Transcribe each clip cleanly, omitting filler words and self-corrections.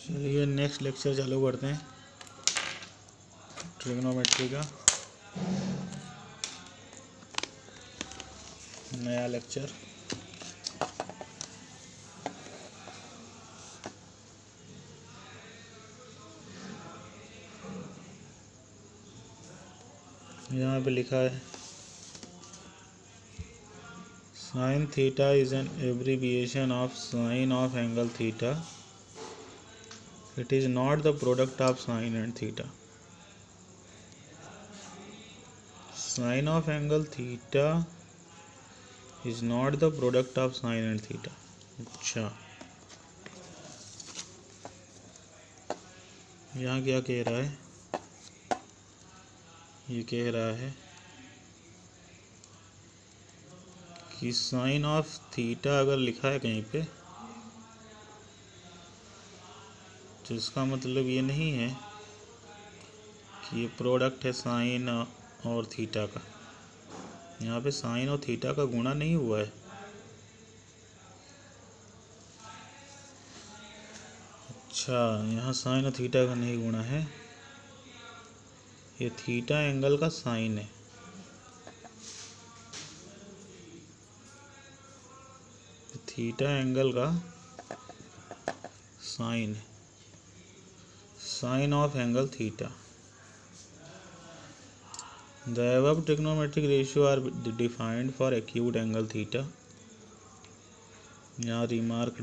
चलिए next lecture चालू करते हैं ट्रिग्नोमेट्री का नया लेक्चर। यहाँ पे लिखा है sine theta is an abbreviation of sine of angle theta. It is not the product of sine and theta. Sine of angle theta is not the product of sine and theta. अच्छा, यहाँ क्या कह रहा है? ये कह रहा है कि साइन ऑफ थीटा अगर लिखा है कहीं पे तो इसका मतलब ये नहीं है कि ये प्रोडक्ट है साइन और थीटा का। यहाँ पे साइन और थीटा का गुणा नहीं हुआ है। अच्छा, यहाँ साइन और थीटा का नहीं गुणा है, ये थीटा एंगल का साइन है। थीटा एंगल का साइन है, sine of angle theta. The above trigonometric ratio are defined for acute angle theta। यहाँ रिमार्क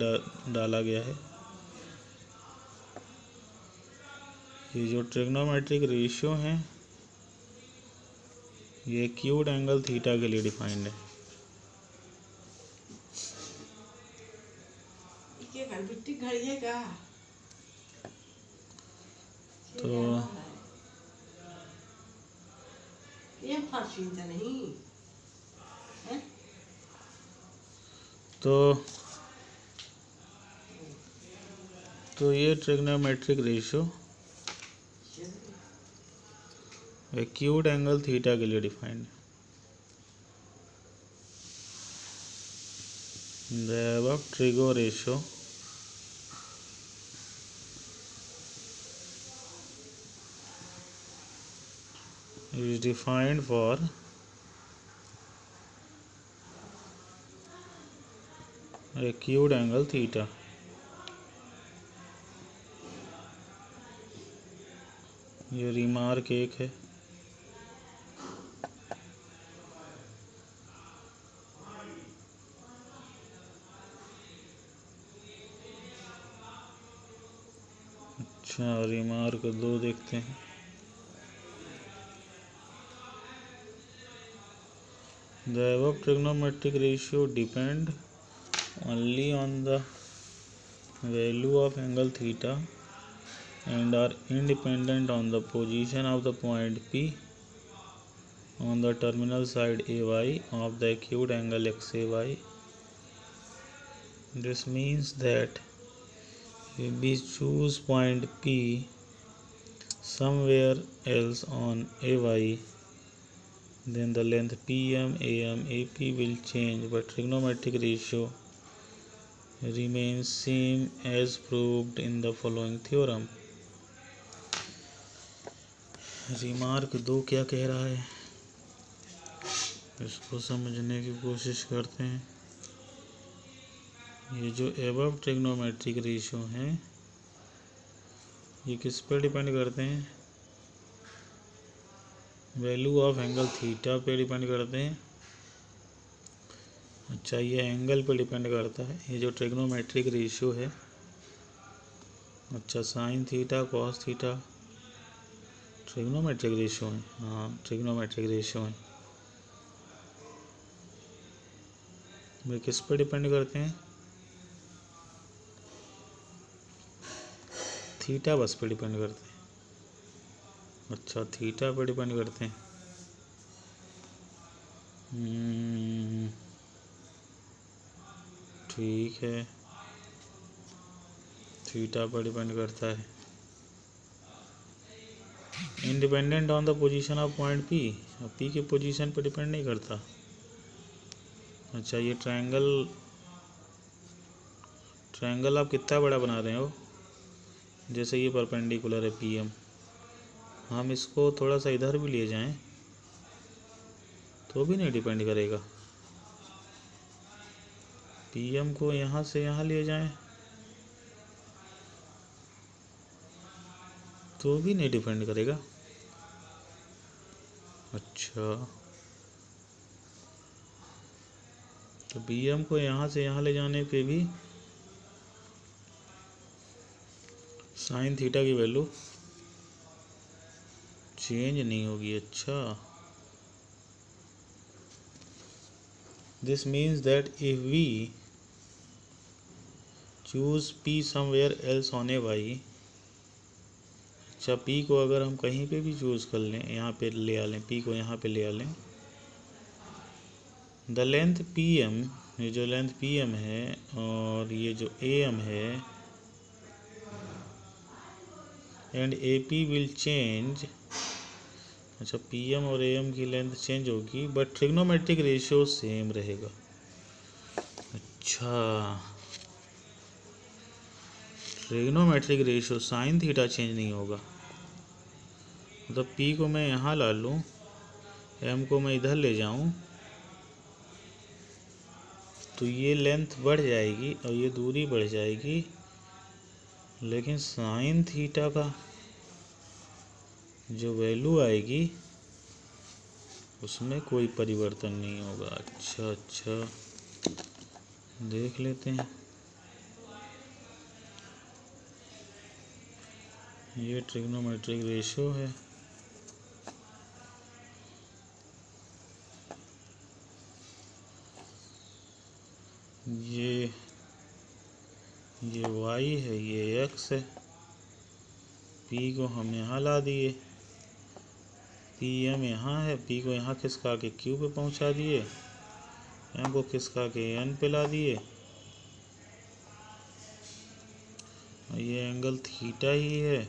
डाला गया है। ये जो ट्रिग्नोमेट्रिक रेशियो हैं ये एक्यूट एंगल थीटा के लिए डिफाइंड है। तो ये trigonometric ratio acute angle theta के लिए डिफाइंड है। The above trigo ratio is defined for acute angle theta। ये रिमार्क एक है। अच्छा, रिमार्क दो देखते हैं। The above trigonometric ratio depend only on the value of angle theta and are independent on the position of the point P on the terminal side AY of the acute angle XAY। This means that if we choose point P somewhere else on AY, then the length PM, AM, AP will change, but trigonometric ratio remains same as proved in the following theorem। Remark दो क्या कह रहा है इसको समझने की कोशिश करते हैं। ये जो एबव ट्रिग्नोमेट्रिक रेशियो हैं ये किस पर डिपेंड करते हैं? वैल्यू ऑफ एंगल थीटा पे डिपेंड करते हैं। अच्छा, ये एंगल पे डिपेंड करता है, ये जो ट्रिग्नोमेट्रिक रेशियो है। अच्छा, sine theta cos theta trigonometric ratio है। हाँ, ट्रिग्नोमेट्रिक रेशियो है। वे किस पे डिपेंड करते हैं? थीटा बस पे डिपेंड करते हैं। अच्छा, थीटा पे डिपेंड करते हैं। ठीक है, थीटा पर डिपेंड करता है। Independent on the position of point P, P की पोजीशन पर डिपेंड नहीं करता। अच्छा, ये ट्रायंगल आप कितना बड़ा बना रहे हो? जैसे ये परपेंडिकुलर है PM, हम इसको थोड़ा सा इधर भी ले जाएं तो भी नहीं डिपेंड करेगा। PM को यहाँ से यहाँ ले जाएं तो भी नहीं डिपेंड करेगा। अच्छा, तो PM को यहाँ से यहाँ ले जाने पे भी साइन थीटा की वैल्यू चेंज नहीं होगी। अच्छा, this means that if we choose P somewhere else on A Y, अच्छा P को अगर हम कहीं पे भी चूज कर लें, यहाँ पे ले आ लें, P को यहाँ पे ले आ लें, द लेंथ PM, ये जो लेंथ PM है और ये जो AM है, एंड AP विल चेंज। अच्छा, PM और AM की लेंथ चेंज होगी बट ट्रिग्नोमेट्रिक रेशियो सेम रहेगा। अच्छा, trigonometric ratio sine theta change नहीं होगा। मतलब P को मैं यहाँ ला लूँ, M को मैं इधर ले जाऊँ तो ये लेंथ बढ़ जाएगी और ये दूरी बढ़ जाएगी, लेकिन साइन थीटा का जो वैल्यू आएगी उसमें कोई परिवर्तन नहीं होगा। अच्छा, देख लेते हैं। ये ट्रिग्नोमेट्रिक रेशियो है, ये y है, ये x है। P को हम यहाँ ला दिए, PM यहाँ है, P को यहाँ खिसका के Q पे पहुँचा दिए, M को खिसका के N पे ला दिए, और ये एंगल थीटा ही है।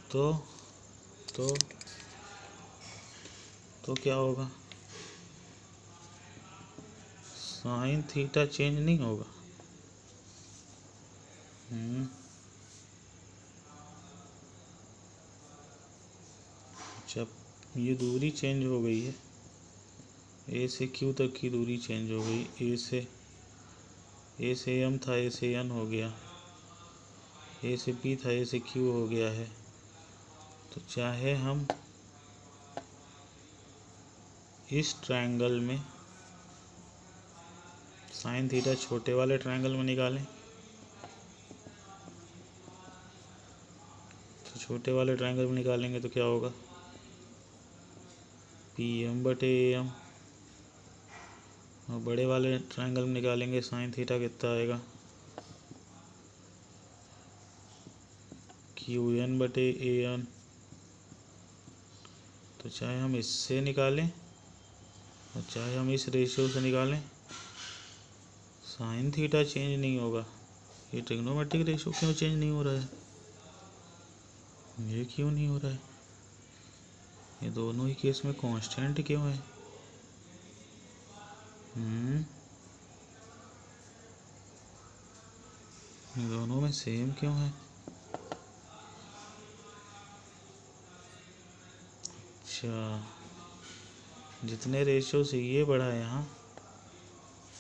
तो क्या होगा? साइन थीटा चेंज नहीं होगा। अच्छा, ये दूरी चेंज हो गई है, A से Q तक की दूरी चेंज हो गई। A से M था, A से N हो गया, A से P था, A से Q हो गया है। तो चाहे हम इस ट्रायंगल में साइन थीटा छोटे वाले ट्रायंगल में निकालें, तो छोटे वाले ट्रायंगल में निकालेंगे तो क्या होगा? PM/AM। और बड़े वाले ट्रायंगल में निकालेंगे साइन थीटा कितना आएगा? QN/AN। तो चाहे हम इससे निकालें और चाहे हम इस रेशियो से निकालें, साइन थीटा चेंज नहीं होगा। ये ट्रिग्नोमेट्रिक रेशियो क्यों चेंज नहीं हो रहा है? ये क्यों नहीं हो रहा है? ये दोनों ही केस में कांस्टेंट क्यों है? ये दोनों में सेम क्यों है? अच्छा, जितने रेशियो से ये बढ़ा है यहाँ,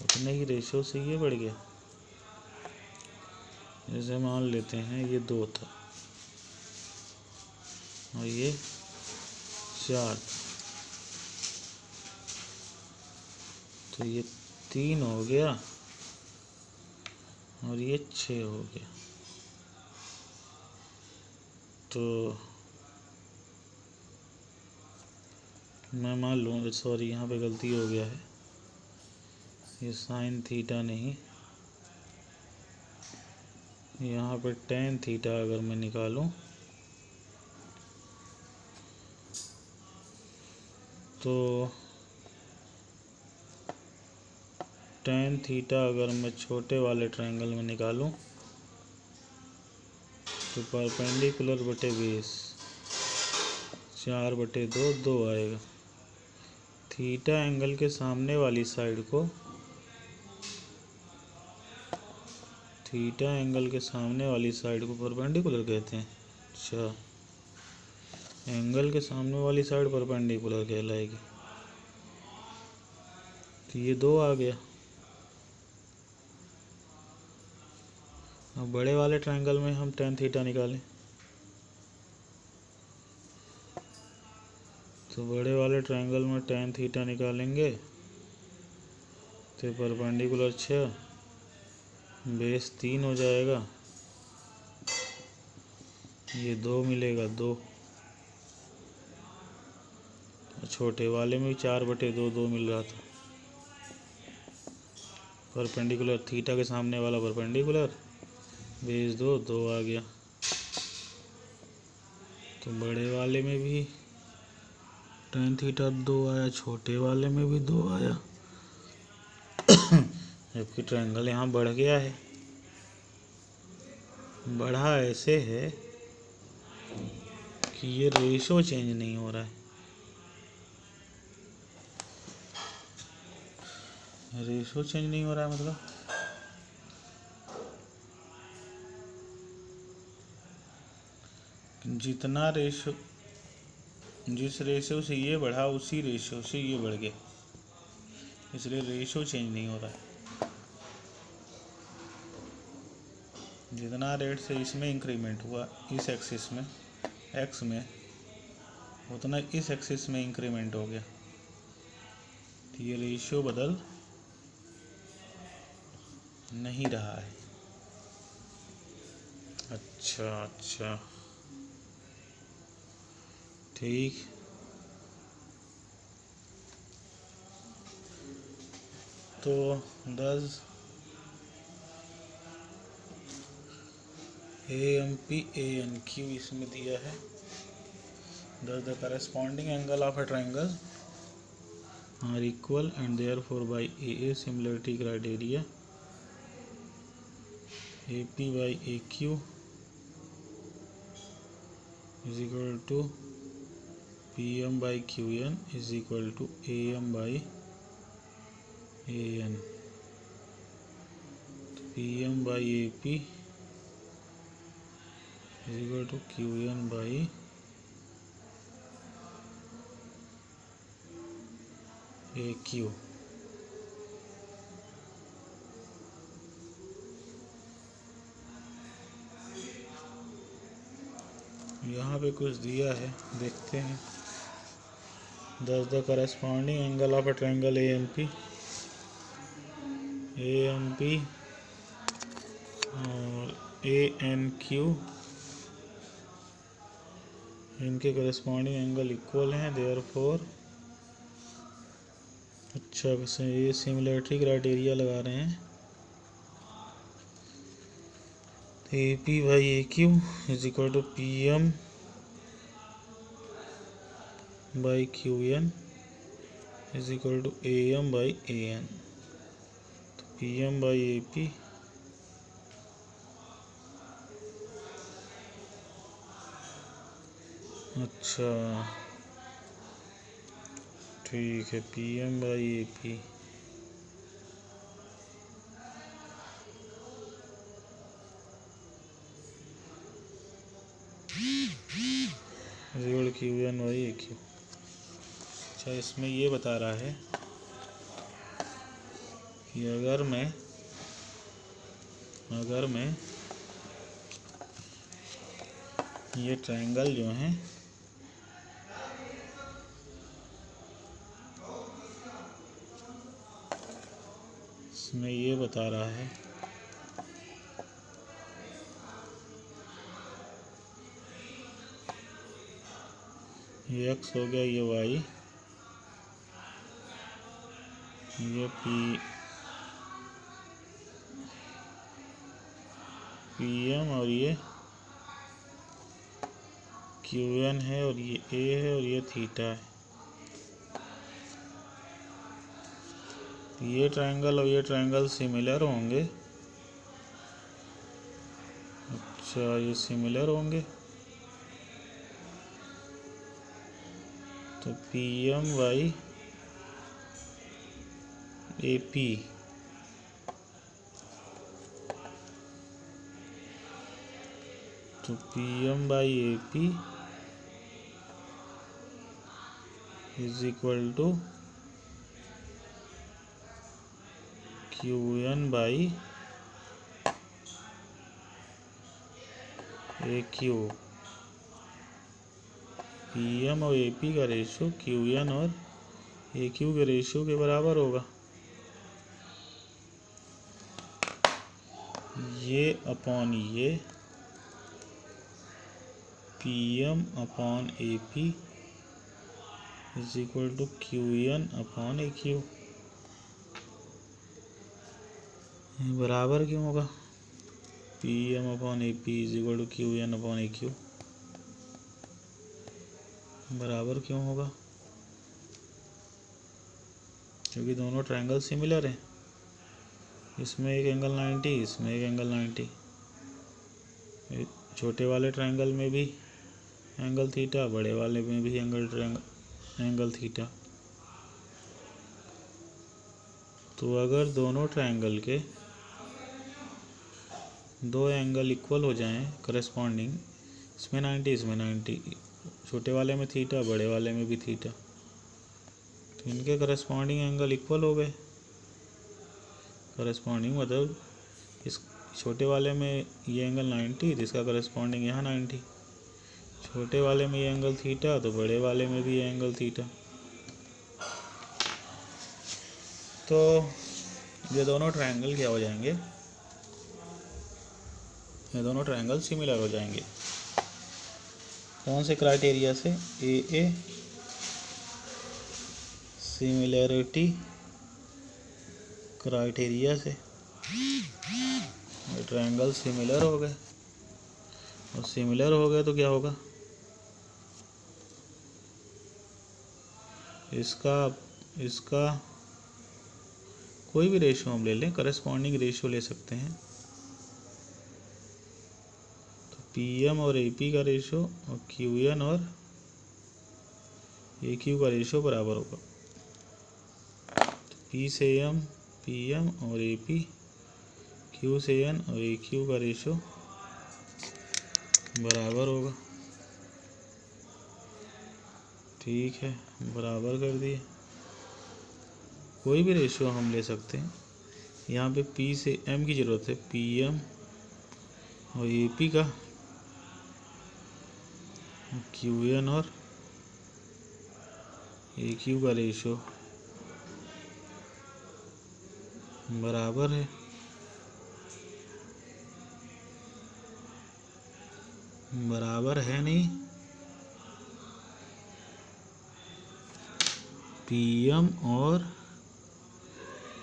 उतने ही रेशियो से ये बढ़ गया। जैसे मान लेते हैं ये 2 था और ये 4 था, तो ये 3 हो गया और ये 6 हो गया। तो मैं मान लूँ, सॉरी यहाँ पे गलती हो गया है, ये साइन थीटा नहीं, यहाँ पर टेन थीटा अगर मैं निकालूं तो टेन थीटा अगर मैं छोटे वाले ट्रायंगल में निकालूं तो परपेंडिकुलर बटे बेस 4/2 2 आएगा। थीटा एंगल के सामने वाली साइड को थीटा एंगल के सामने वाली साइड को परपेंडिकुलर कहते हैं। अच्छा, एंगल के सामने वाली साइड परपेंडिकुलर कहलाएगी। तो ये 2 आ गया। अब बड़े वाले ट्रायंगल में हम tan थीटा निकालें, तो बड़े वाले ट्रायंगल में tan थीटा निकालेंगे तो परपेंडिकुलर 6 बेस 3 हो जाएगा, ये 2 मिलेगा 2। छोटे वाले में भी 4/2 मिल रहा था। परपेंडिकुलर थीटा के सामने वाला परपेंडिकुलर बेस 2 आ गया। तो बड़े वाले में भी tan थीटा 2 आया, छोटे वाले में भी 2 आया। जबकि ट्रायंगल यहाँ बढ़ गया है। बढ़ा ऐसे है कि ये रेशो चेंज नहीं हो रहा है। रेशो चेंज नहीं हो रहा है मतलब जितना रेशो, जिस रेशो से ये बढ़ा उसी रेशो से ये बढ़ गया, इसलिए रेशो चेंज नहीं हो रहा है। जितना रेट से इसमें इंक्रीमेंट हुआ इस एक्सिस में एक्स में, उतना इस एक्सिस में इंक्रीमेंट हो गया। तो ये रेशियो बदल नहीं रहा है। अच्छा, ठीक। तो 10 AMP ANQ इसमें दिया है। Thus the corresponding angle of a triangle are equal and therefore by AA similarity criteria AP by AQ is equal to PM by QN is equal to AM by AN। PM by AP is equal to QN by AQ। यहाँ पे कुछ दिया है, देखते हैं। Thus the corresponding angle of a triangle AMP और ANQ इनके corresponding angle equal हैं, therefore अच्छा ये सिमिलरिटी क्राइटेरिया लगा रहे हैं। AP by AQ is equal to PM by QN is equal to AM by AN। तो PM by AP अच्छा ठीक है, PM by AP equal QN by AQ। अच्छा, इसमें ये बता रहा है कि अगर मैं ये ट्रायंगल जो है इसमें ये बता रहा है ये x हो गया, ये y, ये PM और ये QN है और ये A है और ये थीटा है। ये ट्रायंगल और ये ट्रायंगल सिमिलर होंगे। अच्छा, ये सिमिलर होंगे तो PM by AP तो PM by AP is equal to QN by AQ। PM और AP का रेशियो QN और AQ के रेशियो के बराबर होगा। ये अपॉन ये PM upon AP is equal to QN upon AQ। बराबर क्यों होगा? PM upon AP is equal to QN upon AQ बराबर क्यों होगा? क्योंकि दोनों ट्रायंगल सिमिलर हैं। इसमें एक एंगल 90, इसमें एक एंगल 90। छोटे वाले ट्रायंगल में भी एंगल थीटा, बड़े वाले में भी एंगल थीटा। तो अगर दोनों ट्रायंगल के दो एंगल इक्वल हो जाएं करस्पॉन्डिंग, इसमें 90 इसमें 90, छोटे वाले में थीटा बड़े वाले में भी थीटा, तो इनके करस्पॉन्डिंग एंगल इक्वल हो गए। करस्पॉन्डिंग मतलब इस छोटे वाले में ये एंगल 90 तो इसका करस्पॉन्डिंग यहाँ 90, छोटे वाले में ये एंगल थीटा तो बड़े वाले में भी ये एंगल थीटा। तो ये दोनों ट्रायंगल क्या हो जाएंगे? ये दोनों ट्रायंगल सिमिलर हो जाएंगे। कौन से क्राइटेरिया से? AA सिमिलैरिटी क्राइटेरिया से। ट्रायंगल सिमिलर हो गए, और सिमिलर हो गए तो क्या होगा? इसका कोई भी रेशियो हम ले लें, करस्पॉन्डिंग रेशियो ले सकते हैं। तो PM और AP का रेशियो और QN और AQ का रेशियो बराबर होगा। तो P से M PM और AP, Q से N और AQ का रेशियो बराबर होगा। ठीक है, बराबर कर दिए। कोई भी रेशियो हम ले सकते हैं। यहाँ पे P से M की ज़रूरत है, PM और AP का, QN और AQ का रेशियो बराबर है। बराबर है नहीं? PM और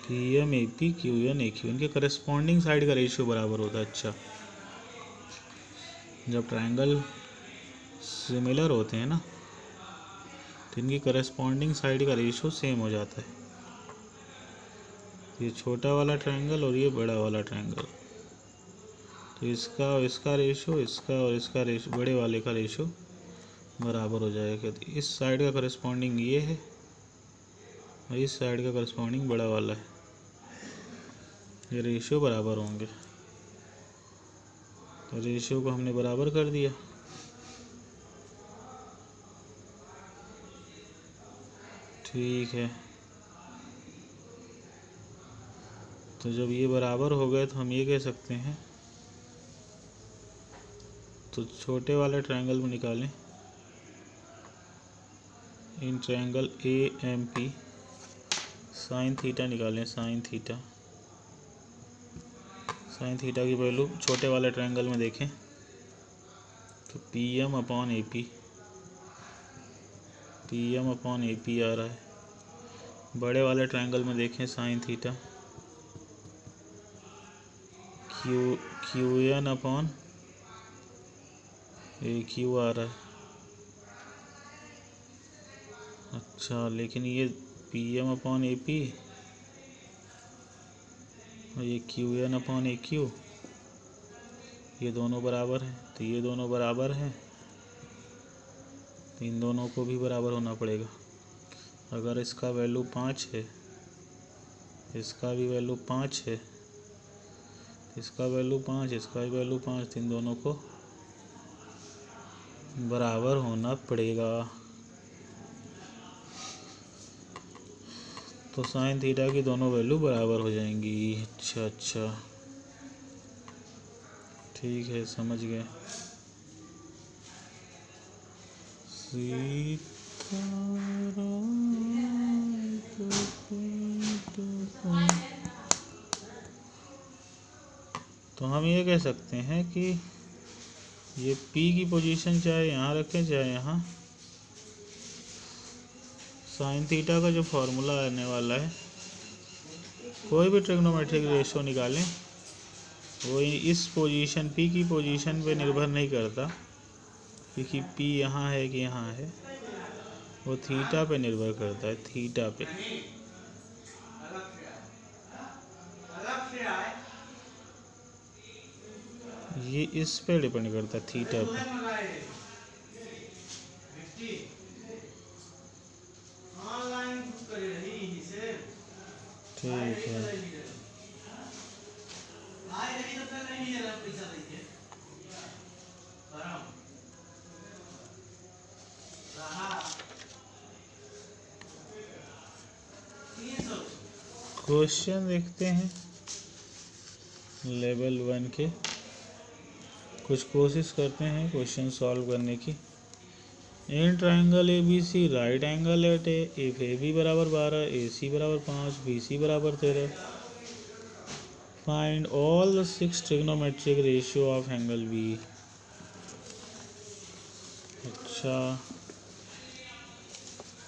PM AP QN AQ इनके करस्पॉन्डिंग साइड का रेशियो बराबर होता है। अच्छा, जब ट्रायंगल सिमिलर होते हैं ना तो इनकी करस्पॉन्डिंग साइड का रेशियो सेम हो जाता है। ये छोटा वाला ट्रायंगल और ये बड़ा वाला ट्रायंगल, तो इसका और इसका रेशियो, इसका और इसका रेशियो, बड़े वाले का रेशियो बराबर हो जाएगा। तो इस साइड का करस्पॉन्डिंग ये है और इस साइड का करस्पॉन्डिंग बड़ा वाला है, ये रेशियो बराबर होंगे। तो रेशियो को हमने बराबर कर दिया। ठीक है, तो जब ये बराबर हो गए तो हम ये कह सकते हैं, तो छोटे वाले ट्रायंगल में निकालें। In triangle AMP sine theta निकालें। साइन थीटा की वैल्यू छोटे वाले ट्रायंगल में देखें तो PM अपॉन AP आ रहा है। बड़े वाले ट्रायंगल में देखें sine theta QN upon AQ आ रहा है। अच्छा, लेकिन ये PM अपॉन AP और ये QN अपॉन AQ ये दोनों बराबर हैं, तो ये दोनों बराबर हैं, तो इन दोनों को भी बराबर होना पड़ेगा। अगर इसका वैल्यू 5 है, इसका भी वैल्यू 5 है, इसका वैल्यू 5, इसका भी वैल्यू 5, तो इन दोनों को बराबर होना पड़ेगा। तो साइन थीटा की दोनों वैल्यू बराबर हो जाएंगी। अच्छा अच्छा, ठीक है, समझ गए। तो हम ये कह सकते हैं कि ये P की पोजीशन चाहे यहाँ रखें चाहे यहाँ, साइन थीटा का जो फॉर्मूला आने वाला है, कोई भी ट्रिग्नोमेट्रिक रेशो निकालें, वो इस पोजीशन P की पोजीशन पे निर्भर नहीं करता, क्योंकि P यहाँ है कि यहाँ है, वो थीटा पे निर्भर करता है, थीटा पे। ये इस पे डिपेंड करता है, थीटा पे। ठीक है, क्वेश्चन देखते हैं लेवल 1 के। कुछ कोशिश करते हैं क्वेश्चन सॉल्व करने की। In triangle A B C right angle at A, if A B बराबर 12, ए सी बराबर 5, बी सी बराबर 13, find all the 6 trigonometric ratio of angle B. अच्छा,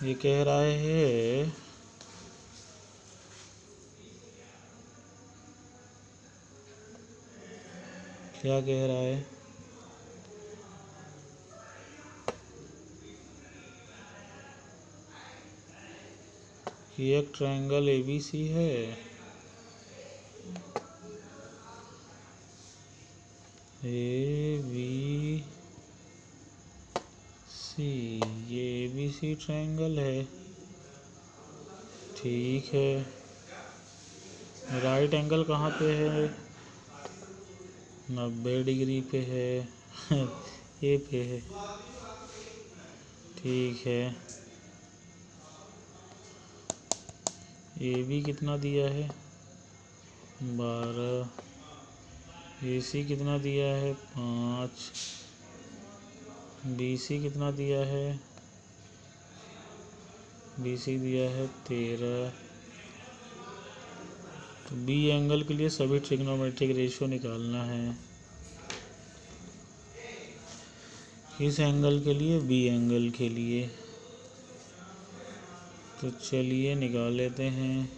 ये कह रहा है क्या कह रहा है, कि एक ट्रायंगल ABC है, ABC, ये ABC ट्रायंगल है, ठीक है। राइट एंगल कहाँ पे है, 90 डिग्री पे है, ए पे है, ठीक है। AB कितना दिया है, 12, AC कितना दिया है, 5, BC कितना दिया है, BC दिया है 13। तो बी एंगल के लिए सभी ट्रिग्नोमेट्रिक रेशियो निकालना है। इस एंगल के लिए, बी एंगल के लिए, तो चलिए निकाल लेते हैं।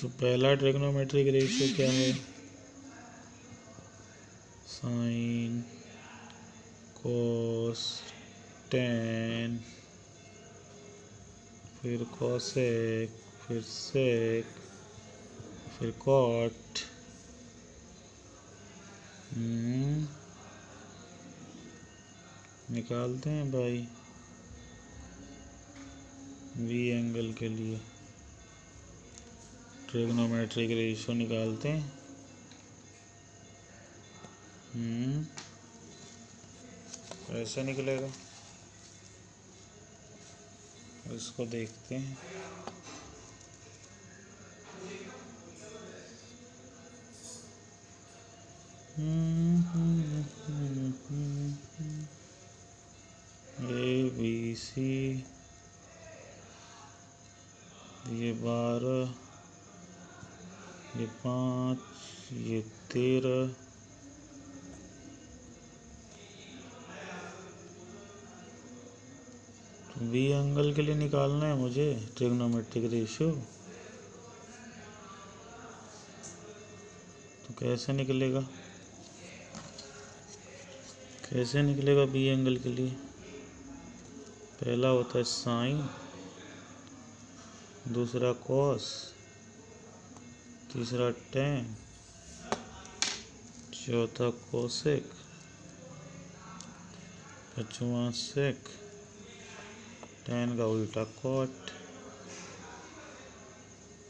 तो पहला ट्रिग्नोमेट्रिक रेशियो क्या है, साइन, कोस, टेन, फिर कोसेक, फिर सेक, फिर कॉट। निकालते हैं भाई बी एंगल के लिए ट्रिग्नोमेट्रिक रेशियो निकालते हैं। कैसे निकलेगा, इसको देखते हैं। ABC, ये 12, ये 5, ये 13, तो बी एंगल के लिए निकालना है मुझे ट्रिग्नोमेट्रिक रेशियो। तो कैसे निकलेगा, कैसे निकलेगा बी एंगल के लिए, पहला होता है साइन, दूसरा कॉस, तीसरा टेन, चौथा कोसेक, पांचवा सेक, टेन का उल्टा cot,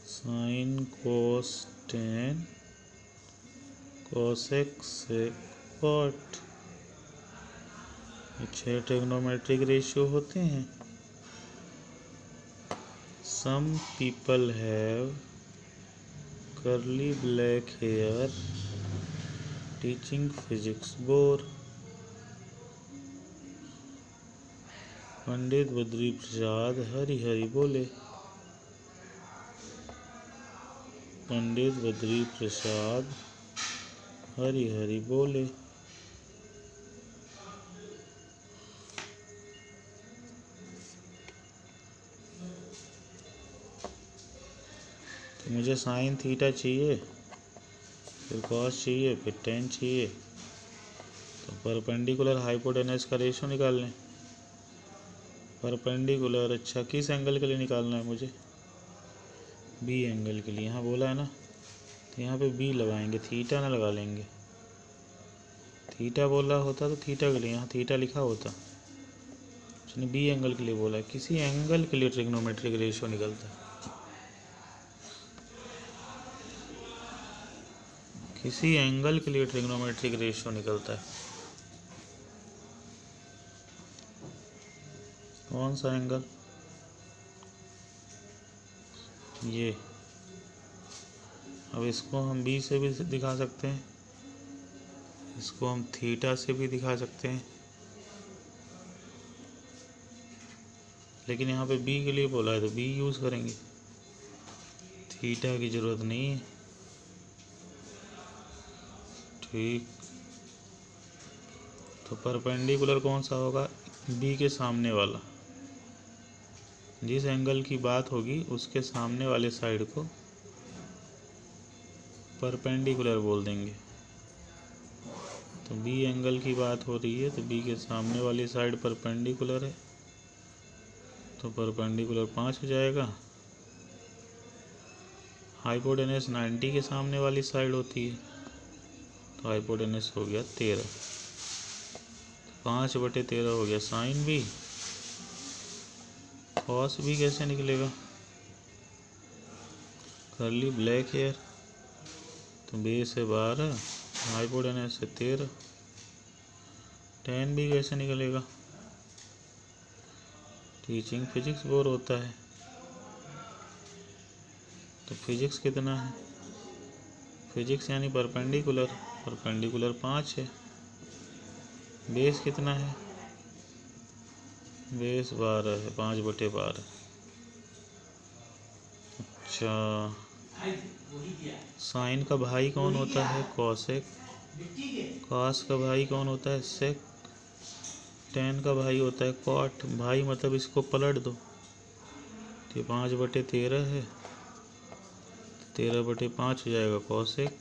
sine cos tan cosec sec cot. 6 trigonometric ratio होते हैं। Some people have curly black hair teaching physics bore. Pandit Badri Prasad Hari Hari बोले। पंडित बद्री प्रसाद हरि हरि बोले। तो मुझे साइन थीटा चाहिए, फिर कॉस चाहिए, फिर टेन चाहिए। तो परपेंडिकुलर हाइपोटेनस का रेशियो निकाल लें। परपेंडिकुलर, अच्छा किस एंगल के लिए निकालना है मुझे? बी एंगल के लिए। यहाँ बोला है ना, तो यहाँ पे बी लगाएंगे, थीटा ना लगा लेंगे। थीटा बोला होता तो थीटा के लिए यहाँ थीटा लिखा होता। उसने बी एंगल के लिए बोला है। किसी एंगल के लिए ट्रिग्नोमेट्रिक रेशियो निकलता है। किसी एंगल के लिए ट्रिग्नोमेट्रिक रेशियो निकलता है। कौन सा एंगल? ये। अब इसको हम बी से भी दिखा सकते हैं, इसको हम थीटा से भी दिखा सकते हैं, लेकिन यहाँ पे बी के लिए बोला है तो बी यूज़ करेंगे, थीटा की ज़रूरत नहीं है। ठीक, तो परपेंडिकुलर कौन सा होगा? बी के सामने वाला। जिस एंगल की बात होगी उसके सामने वाले साइड को परपेंडिकुलर बोल देंगे। तो बी एंगल की बात हो रही है तो बी के सामने वाली साइड परपेंडिकुलर है, तो परपेंडिकुलर 5 हो जाएगा। हाइपोटेनस 90 के सामने वाली साइड होती है, तो हाइपोटेनस हो गया 13। 5/13 हो गया साइन भी। कॉस भी कैसे निकलेगा? कर्ली ब्लैक हेयर, तो बेस है 12, हाइपोटेनस है 13। टेन भी कैसे निकलेगा? टीचिंग फिजिक्स बोर होता है, तो फिजिक्स कितना है? फिजिक्स यानी परपेंडिकुलर, परपेंडिकुलर 5 है। बेस कितना है? बेस 12 है, 5/12। अच्छा, साइन का भाई कौन होता है? कॉसेक। कॉस का भाई कौन होता है? सेक। टेन का भाई होता है कॉट। भाई मतलब इसको पलट दो, तो ये 5/13 है, 13/5 हो जाएगा कॉसेक।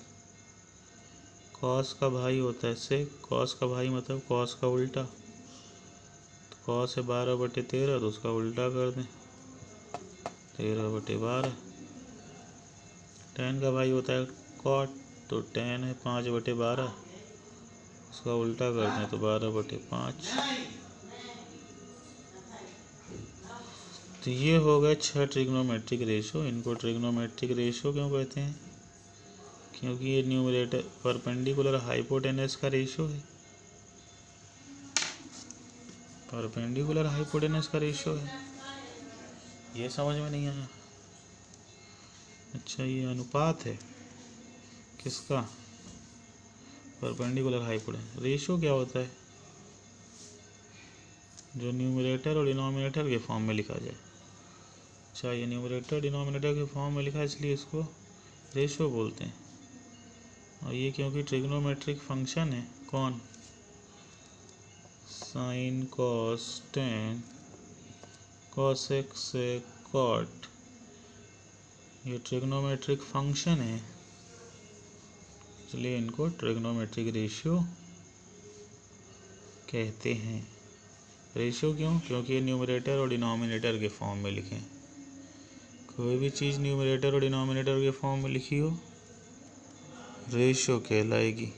कॉस का भाई होता है सेक। कॉस का भाई मतलब कॉस का उल्टा, तो कॉस है 12/13, तो उसका उल्टा कर दें, 13/12। टेन का भाई होता है कॉट, तो टेन है 5/12, उसका उल्टा कर दें तो 12/5। तो ये हो गए 6 ट्रिग्नोमेट्रिक रेशियो। इनको ट्रिग्नोमेट्रिक रेशियो क्यों कहते हैं? क्योंकि ये न्यूमरेटर परपेंडिकुलर हाइपोटेनस का रेशियो है। परपेंडिकुलर हाइपोटेनस का रेशियो है। ये समझ में नहीं आया? अच्छा, ये अनुपात है किसका? Perpendicular hypotenuse. रेशियो क्या होता है? जो न्यूमरेटर और डिनोमिनेटर के फॉर्म में लिखा जाए। अच्छा, ये न्यूमरेटर डिनोमिनेटर के फॉर्म में लिखा है इसलिए इसको रेशियो बोलते हैं। और ये क्योंकि ट्रिग्नोमेट्रिक फंक्शन है। कौन? साइन, कॉस, टेन, कॉसेक, सेक, कॉट, ये ट्रिग्नोमेट्रिक फंक्शन है, इसलिए इनको ट्रिग्नोमेट्रिक रेशियो कहते हैं। रेशियो क्यों? क्योंकि ये न्यूमरेटर और डिनोमिनेटर के फॉर्म में लिखें। कोई भी चीज़ न्यूमरेटर और डिनोमिनेटर के फॉर्म में लिखी हो, रेशियो कहलाएगी।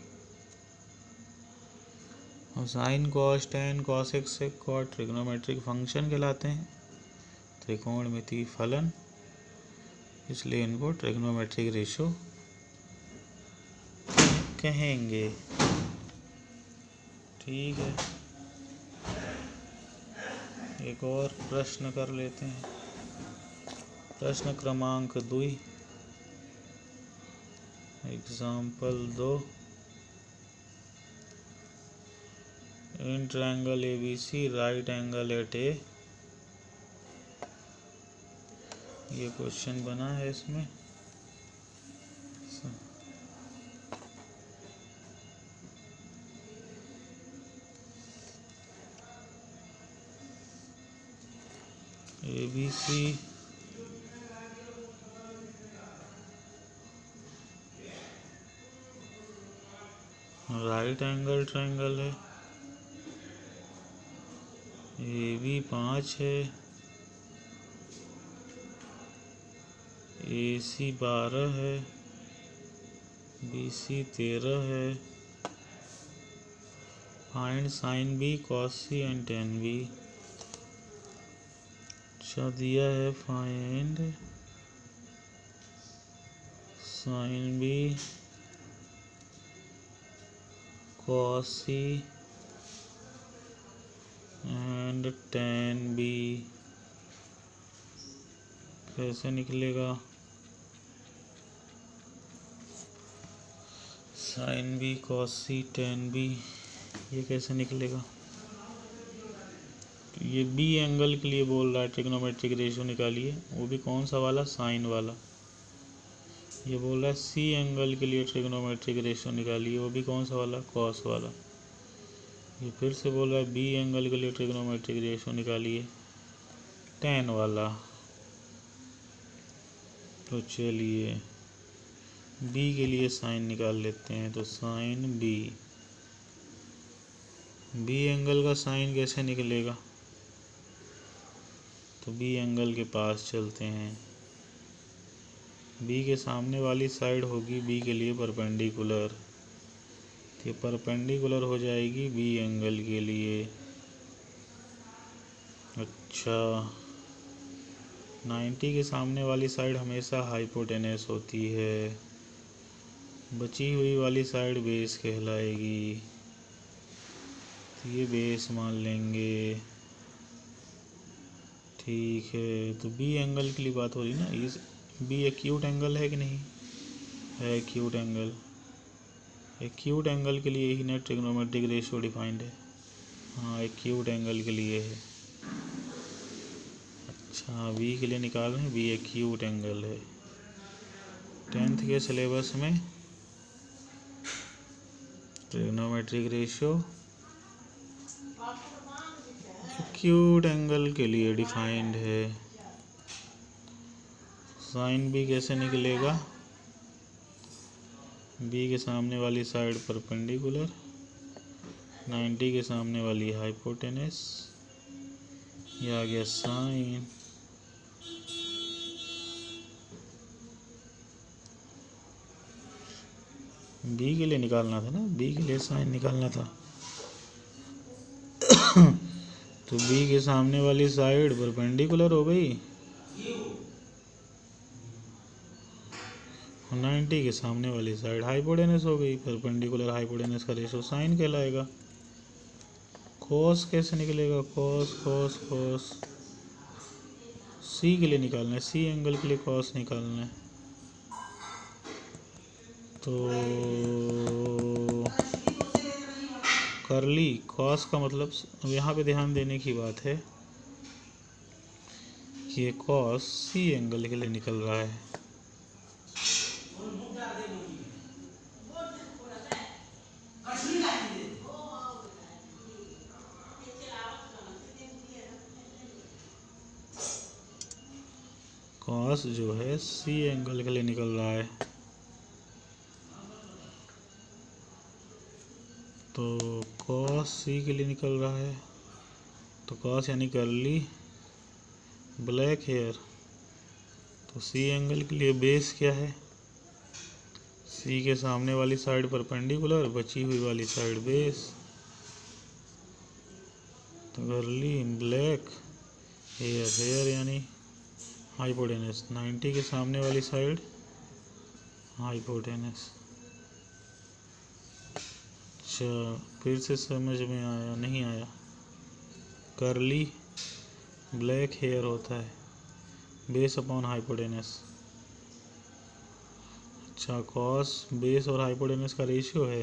और साइन, कॉस, टेन, कॉसेक, सेक, कॉट ट्रिग्नोमेट्रिक फंक्शन कहलाते हैं, त्रिकोणमितीय फलन, इसलिए इनको ट्रिग्नोमेट्रिक रेशियो कहेंगे। ठीक है, एक और प्रश्न कर लेते हैं। प्रश्न क्रमांक 2, example 2। In triangle ABC right angle at A, ये क्वेश्चन बना है इसमें। ABC राइट एंगल ट्रायंगल है, AB 5 है, AC 12 है, BC 13 है। Find sine B cos C and tan B। अच्छा दिया है, find sine B cos C and tan B। कैसे निकलेगा? Sine B cos C tan B, ये कैसे निकलेगा? ये B एंगल के लिए बोल रहा है ट्रिग्नोमेट्रिक रेशियो निकालिए, वो भी कौन सा वाला? साइन वाला। ये बोल रहा है C एंगल के लिए ट्रिग्नोमेट्रिक रेशियो निकालिए, वो भी कौन सा वाला? कॉस वाला। ये फिर से बोल रहा है B एंगल के लिए ट्रिग्नोमेट्रिक रेशियो निकालिए, tan वाला। तो चलिए B के लिए साइन निकाल लेते हैं। तो साइन B एंगल का साइन कैसे निकलेगा? तो B एंगल के पास चलते हैं। B के सामने वाली साइड होगी B के लिए परपेंडिकुलर, तो ये परपेंडिकुलर हो जाएगी B एंगल के लिए। अच्छा, 90 के सामने वाली साइड हमेशा हाइपोटेनस होती है, बची हुई वाली साइड बेस कहलाएगी, तो ये बेस मान लेंगे। ठीक है, तो B एंगल के लिए बात हो रही ना, इस B एक्यूट एंगल है कि नहीं है? एक्यूट एंगल, एक्यूट एंगल के लिए ही नेट ट्रिग्नोमेट्रिक रेशियो डिफाइंड है। हाँ, एक्यूट एंगल के लिए है। अच्छा, B के लिए निकाल रहे हैं, B एक्यूट एंगल है। 10th के सिलेबस में ट्रिग्नोमेट्रिक रेशियो एक्यूट एंगल के लिए डिफाइंड है। साइन B कैसे निकलेगा? B के सामने वाली साइड परपेंडिकुलर, 90 के सामने वाली हाइपोटेनस, ये आ गया साइन। B के लिए निकालना था ना, B के लिए साइन निकालना था। तो B के सामने वाली साइड परपेंडिकुलर हो गई, 90 के सामने वाली साइड हाइपोटेनस हो गई। परपेंडिकुलर हाइपोटेनस का रेशो साइन कहलाएगा। कोस कैसे निकलेगा? कोस कोस कोस C के लिए निकालना है, C एंगल के लिए कोस निकालना है। तो करली कॉस का मतलब, अब यहाँ पे ध्यान देने की बात है कि ये कॉस C एंगल के लिए निकल रहा है। कॉस जो है C एंगल के लिए निकल रहा है। तो कॉस C के लिए निकल रहा है, तो कॉस यानी करली ब्लैक हेयर। तो C एंगल के लिए बेस क्या है? C के सामने वाली साइड परपेंडिकुलर, बची हुई वाली साइड बेस। तो करली ब्लैक हेयर, हेयर यानी हाइपोटेनस, 90 के सामने वाली साइड हाइपोटेनस। अच्छा, फिर से समझ में आया नहीं आया। कर्ली ब्लैक हेयर होता है बेस अपॉन हाइपोटेनस। अच्छा, कॉस बेस और हाइपोटेनस का रेशियो है।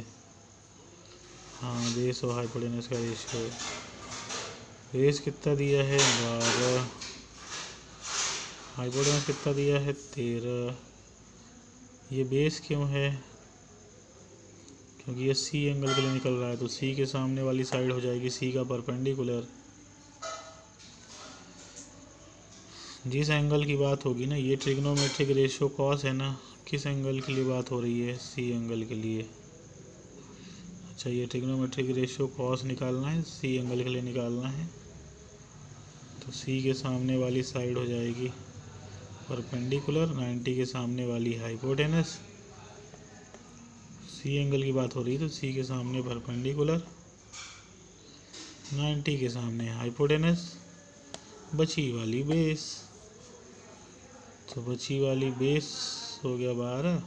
हाँ, बेस और हाइपोटेनस का रेशियो है। बेस कितना दिया है 12, हाइपोटेनस कितना दिया है 13। ये बेस क्यों है? क्योंकि ये सी एंगल के लिए निकल रहा है, तो सी के सामने वाली साइड हो जाएगी सी का परपेंडिकुलर। जिस एंगल की बात होगी ना, ये ट्रिग्नोमेट्रिक रेशियो कॉस है ना, किस एंगल के लिए बात हो रही है? सी एंगल के लिए। अच्छा, ये ट्रिग्नोमेट्रिक रेशियो कॉस निकालना है, सी एंगल के लिए निकालना है, तो सी के सामने वाली साइड हो जाएगी परपेंडिकुलर, 90 के सामने वाली हाइपोटेनस। सी एंगल की बात हो रही है तो सी के सामने परपेंडिकुलर, 90 के सामने हाइपोटेनस, बची वाली बेस। तो बची वाली बेस हो गया 12,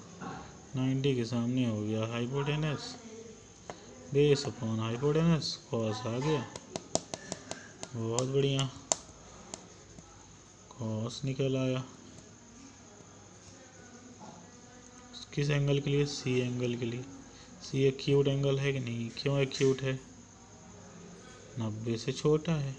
90 के सामने हो गया hypotenuse, base upon hypotenuse, cos आ गया। बहुत बढ़िया, कॉस निकल आया। किस एंगल के लिए? सी एंगल के लिए। सी एक्यूट एंगल है कि नहीं? क्यों एक्यूट है? 90 से छोटा है।